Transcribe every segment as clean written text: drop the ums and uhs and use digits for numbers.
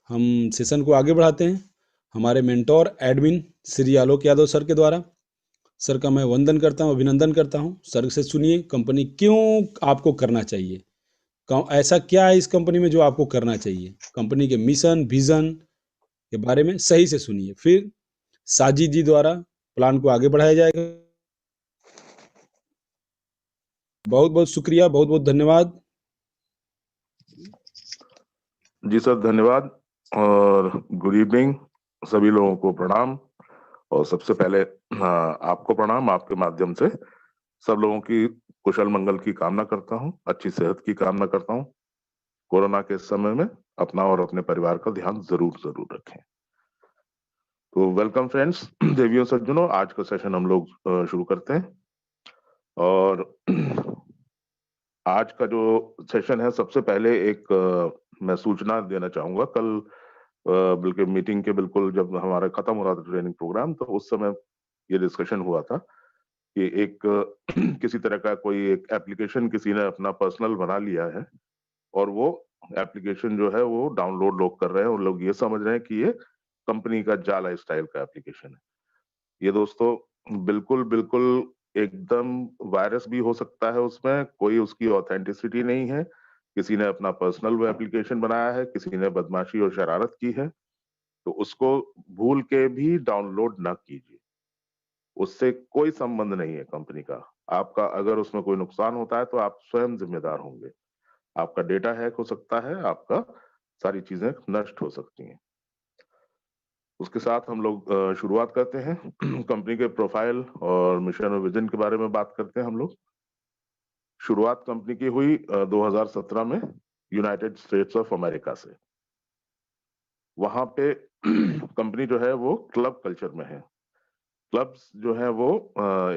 हम सेशन को आगे बढ़ाते हैं हमारे mentor admin Shri Alok Yadav sir के द्वारा। सर का मैं वंदन करता हूँ, अभिनंदन करता हूँ। सर से सुनिए कंपनी क्यों आपको करना चाहिए, ऐसा क्या है इस कंपनी में जो आपको करना चाहिए, कंपनी के मिशन विजन के बारे में सही से सुनिए। फिर साजिद जी द्वारा प्लान को आगे बढ़ाया जाएगा। बहुत बहुत शुक्रिया, बहुत बहुत धन्यवाद। जी सर, धन्यवाद और गुड इवनिंग सभी लोगों को प्रणाम। और सबसे पहले आपको प्रणाम, आपके माध्यम से सब लोगों की कुशल मंगल की कामना करता हूं, अच्छी सेहत की कामना करता हूं। कोरोना के समय में अपना और अपने परिवार का ध्यान जरूर जरूर रखें। तो वेलकम फ्रेंड्स, देवियों सज्जनों, आज का सेशन हम लोग शुरू करते हैं। और आज का जो सेशन है, सबसे पहले एक मैं सूचना देना चाहूंगा। कल बल्कि मीटिंग के बिल्कुल जब हमारा खत्म हो रहा था ट्रेनिंग प्रोग्राम, तो उस समय ये डिस्कशन हुआ था कि एक किसी तरह का कोई एक एप्लीकेशन किसी ने अपना पर्सनल बना लिया है और वो एप्लीकेशन जो है वो डाउनलोड लोग कर रहे हैं और लोग ये समझ रहे हैं कि ये कंपनी का जाला स्टाइल का एप्लीकेशन है। ये दोस्तों बिल्कुल बिल्कुल एकदम वायरस भी हो सकता है, उसमें कोई उसकी ऑथेंटिसिटी नहीं है। किसी ने अपना पर्सनल वो एप्लीकेशन बनाया है, किसी ने बदमाशी और शरारत की है, तो उसको भूल के भी डाउनलोड ना कीजिए। उससे कोई संबंध नहीं है कंपनी का। आपका अगर उसमें कोई नुकसान होता है तो आप स्वयं जिम्मेदार होंगे। आपका डेटा हैक हो सकता है, आपका सारी चीजें नष्ट हो सकती हैं। उसके साथ हम लोग शुरुआत करते हैं। कंपनी के प्रोफाइल और मिशन और विजन के बारे में बात करते हैं हम लोग। शुरुआत कंपनी की हुई 2017 में यूनाइटेड स्टेट्स ऑफ अमेरिका से। वहां पे कंपनी जो है वो क्लब कल्चर में है। क्लब्स जो है वो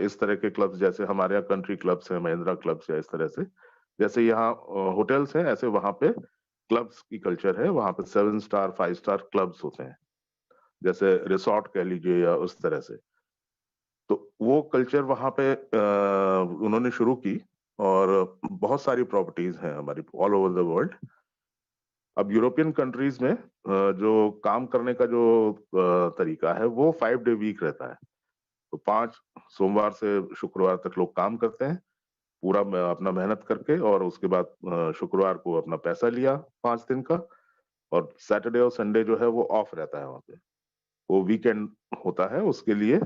इस तरह के क्लब्स जैसे हमारे यहाँ कंट्री क्लब्स हैं, महिंद्रा क्लब्स या इस तरह से, जैसे यहाँ होटल्स हैं, ऐसे वहां पे क्लब्स की कल्चर है। वहां पे 7 स्टार 5 स्टार क्लब्स होते हैं, जैसे रिसोर्ट कह लीजिए या उस तरह से। तो वो कल्चर वहां पे उन्होंने शुरू की और बहुत सारी प्रॉपर्टीज हैं हमारी ऑल ओवर द वर्ल्ड। अब यूरोपियन कंट्रीज में जो काम करने का जो तरीका है वो 5 डे वीक रहता है। तो 5 सोमवार से शुक्रवार तक लोग काम करते हैं पूरा अपना मेहनत करके, और उसके बाद शुक्रवार को अपना पैसा लिया 5 दिन का, और सैटरडे और संडे जो है वो ऑफ रहता है वहां पे। वो वीकेंड होता है, उसके लिए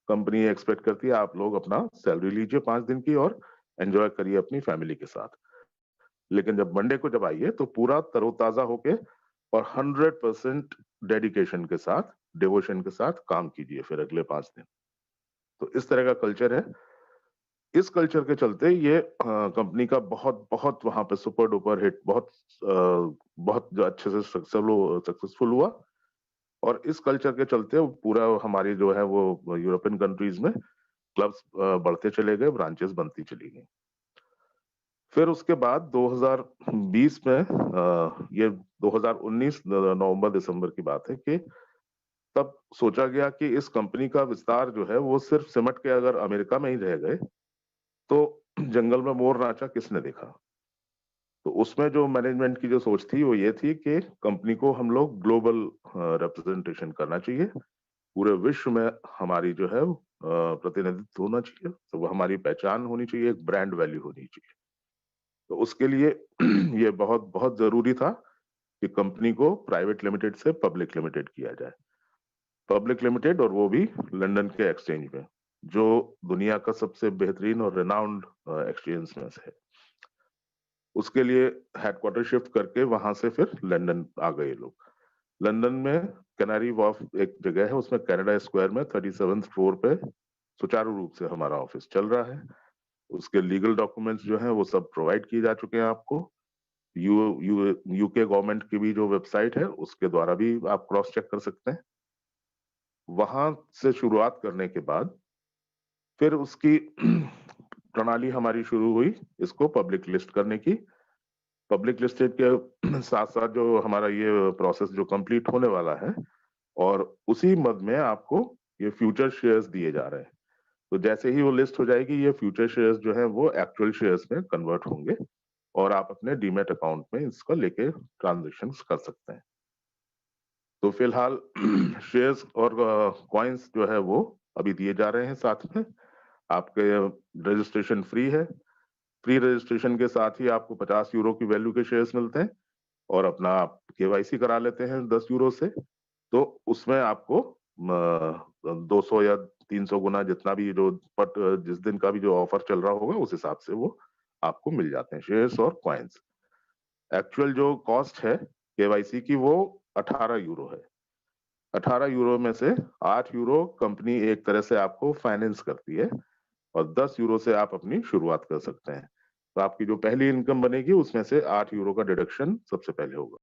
कंपनी एक्सपेक्ट करती है आप लोग अपना सैलरी लीजिए 5 दिन की और एंजॉय करिए अपनी फैमिली के साथ। लेकिन जब मंडे को जब आइए तो पूरा तरोताजा होके और 100% डेडिकेशन के साथ, डिवोशन के साथ काम कीजिए फिर अगले 5 दिन। तो इस तरह का कल्चर है। इस कल्चर के चलते ये कंपनी का बहुत बहुत वहां पे सुपर डुपर हिट, बहुत जो अच्छे से सक्सेसफुल हुआ। और इस कल्चर के चलते पूरा हमारी जो है वो यूरोपियन कंट्रीज में क्लब्स बढ़ते चले गए, ब्रांचेस बनती चली गई। फिर उसके बाद 2020 में ये 2019 नवंबर दिसंबर की बात है कि तब सोचा गया कि इस कंपनी का विस्तार जो है वो सिर्फ सिमट के अगर अमेरिका में ही रह गए तो जंगल में मोर नाचा किसने देखा। तो उसमें जो मैनेजमेंट की जो सोच थी वो ये थी कि कंपनी को हम लोग ग्लोबल रिप्रेजेंटेशन करना चाहिए, पूरे विश्व में हमारी जो है प्रतिनिधित्व होना चाहिए, तो वो हमारी पहचान होनी चाहिए, एक ब्रांड वैल्यू होनी चाहिए। तो उसके लिए ये बहुत बहुत जरूरी था कि कंपनी को प्राइवेट लिमिटेड से पब्लिक लिमिटेड किया जाए। पब्लिक लिमिटेड, और वो भी लंदन के एक्सचेंज में, जो दुनिया का सबसे बेहतरीन और रिनाउंड एक्सचेंज में से है। उसके लिए हेडक्वार्टर शिफ्ट करके वहां से फिर लंदन आ गए लोग। लंदन में कैनारी वॉर्फ एक जगह है, उसमें कनाडा स्क्वायर में 37th फ्लोर पे सुचारू रूप से हमारा ऑफिस चल रहा है। उसके लीगल डॉक्यूमेंट्स जो हैं वो सब प्रोवाइड किए जा चुके हैं आपको। यूके गवर्नमेंट की भी जो वेबसाइट है उसके द्वारा भी आप क्रॉस चेक कर सकते हैं। वहां से शुरुआत करने के बाद फिर उसकी प्रणाली हमारी शुरू हुई इसको पब्लिक लिस्ट करने की। पब्लिक लिस्टेड के साथ साथ जो हमारा ये प्रोसेस जो कंप्लीट होने वाला है, और उसी मद में आपको ये फ्यूचर शेयर्स दिए जा रहे हैं। तो जैसे ही वो लिस्ट हो जाएगी, ये फ्यूचर शेयर्स जो है वो एक्चुअल शेयर्स में कन्वर्ट होंगे और आप अपने डीमेट अकाउंट में इसको लेके ट्रांजेक्शन कर सकते हैं। तो फिलहाल शेयर्स और कॉइन्स जो है वो अभी दिए जा रहे हैं साथ में। आपके रजिस्ट्रेशन फ्री है। फ्री रजिस्ट्रेशन के साथ ही आपको 50 यूरो की वैल्यू के शेयर्स मिलते हैं और अपना आप केवाईसी करा लेते हैं 10 यूरो से, तो उसमें आपको 200 या 300 गुना जितना भी जो जिस दिन का भी जो ऑफर चल रहा होगा उस हिसाब से वो आपको मिल जाते हैं शेयर्स और कॉइन्स। एक्चुअल जो कॉस्ट है केवाईसी की वो 18 यूरो है। 18 यूरो में से 8 यूरो कंपनी एक तरह से आपको फाइनेंस करती है और 10 यूरो से आप अपनी शुरुआत कर सकते हैं। तो आपकी जो पहली इनकम बनेगी उसमें से 8 यूरो का डिडक्शन सबसे पहले होगा।